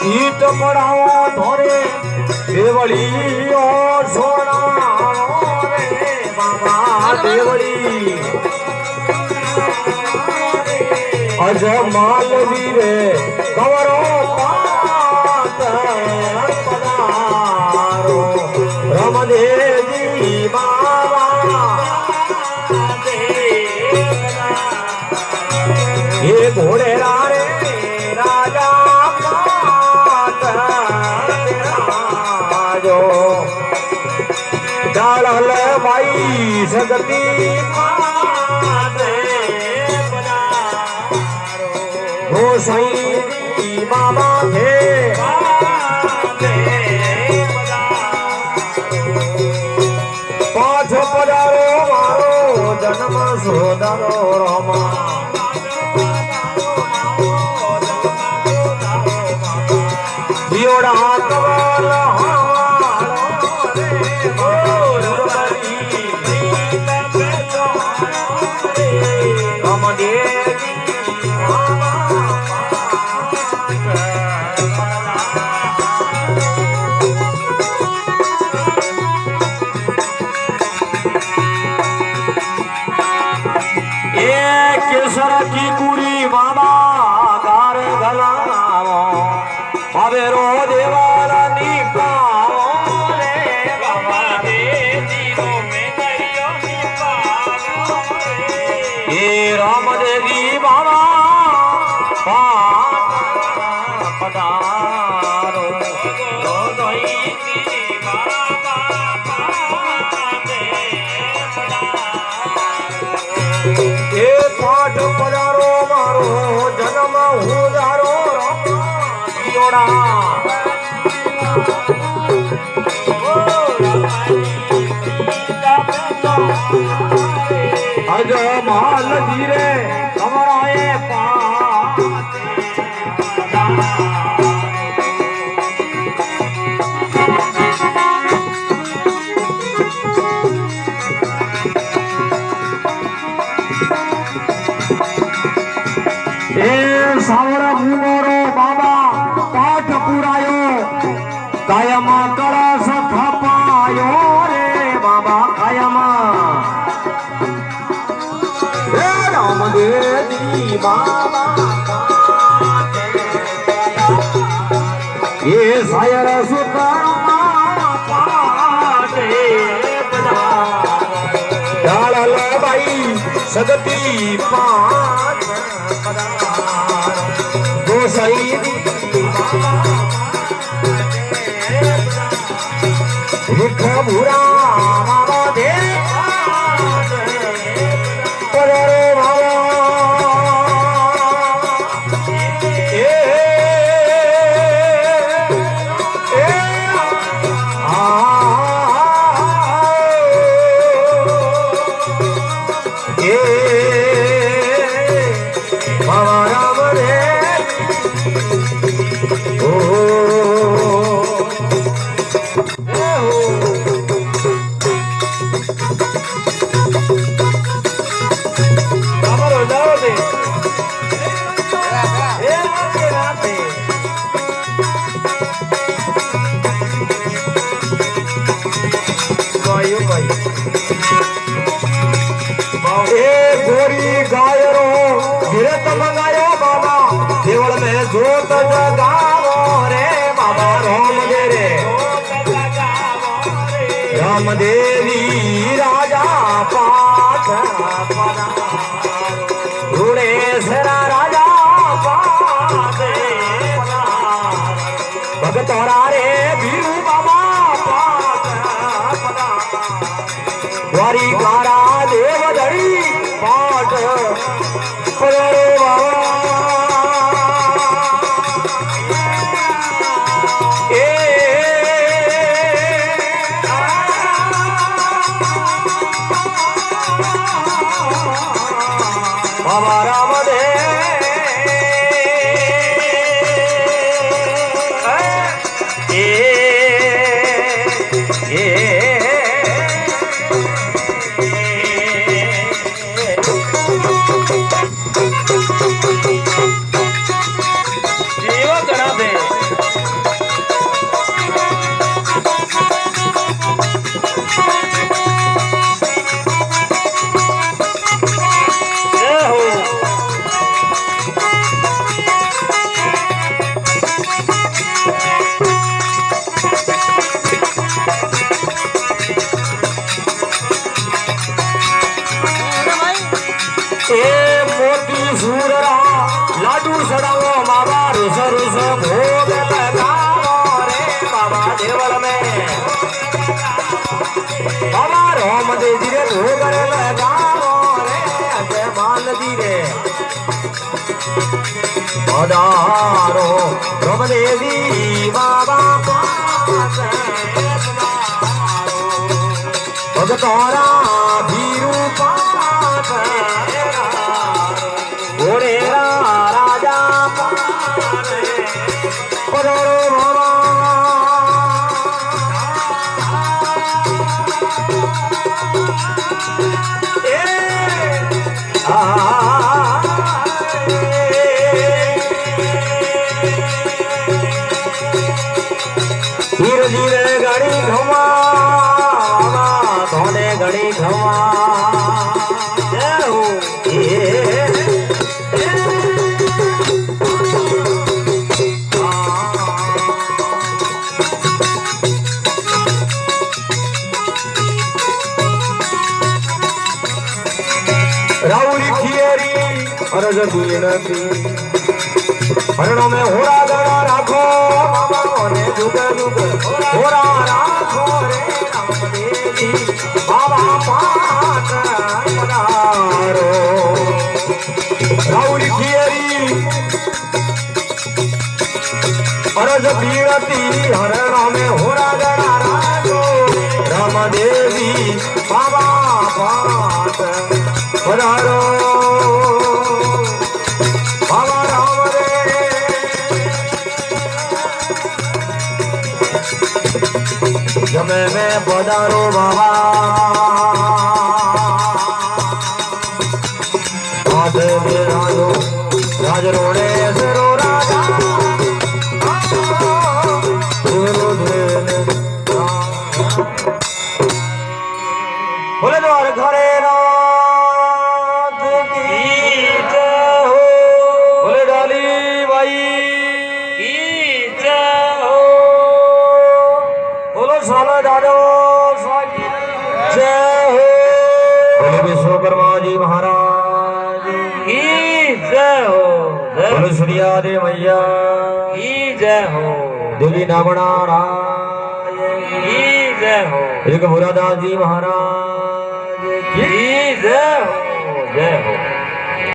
ईट पड़ाओ धोरे देवड़ी और सोना रे बाबा देवड़ी अजमाल वीरे कवरो पात पधारो रमदेवी बाबा ये घोड़े रे राजा डाल भाई सगती गोसाई बाबा थे पाठ पधारो मारो जन्म सोदारो रमा दियोड़ा कवल की कुड़ी बाबा गार गलाओ अवेरो देवाला निपाओ रे बाबा दे जीरो में करियो निपाओ रे ये राम देवी बाबा पधारो गोदई की बाबा ये पाठ पधारो मारो जन्म उदारो जोड़ा अजमाल धीरे हमारे सावरा भूमोरो बाबा पाठ पुरायो कायम कलश थपायो रे बाबा कायम हे राम देवी बाबा ये सायर सुकर्मा पाटे डाल भाई सगती पाठ गोसाई भिख भूरा बाबा दे पधारो बाबा गोरी गायरो गिरत मंगायो बाबा केवल में जोत जगावो रे बाबा राम दे रे राम देवी राजा पाठ रूड़े सेरा राजा पाठ भगतोरा रे बीरू बाबा पाठ द्वारी गारा देवधरी पाठ पधारो बाबा देवल में बाबा राम देव रे भोगर लगाओ रे अजय मान जी रे पधारो राम देवी बाबा पास भगतोरा भीरू पास घोड़ेरा राजा पधारो बाबा धीरे धीरे गाड़ी घुमा धोने गाड़ी घुमा राउरी खियरी अरज बीनती हरणों में होरा गड़ा राखो बाबा ने जुग जुग होरा राखो रे राम देवी बाबा पाठ पधारो राउरी खियरी अरज बीनती हरणों में होरा गड़ा राखो राम देवी बाबा पाठ पधारो बाबा राम रे जमे में पधारो बाबा हाथ में राजो राज रोड़े सरो राजा बोले द्वार घरे विश्वकर्मा जी महाराज की जय हो। बोलो श्री आदि मैया की जय हो। दिल्ली नामणा राज की जय हो। एक मुरादास जी महाराज की जय हो। जय हो।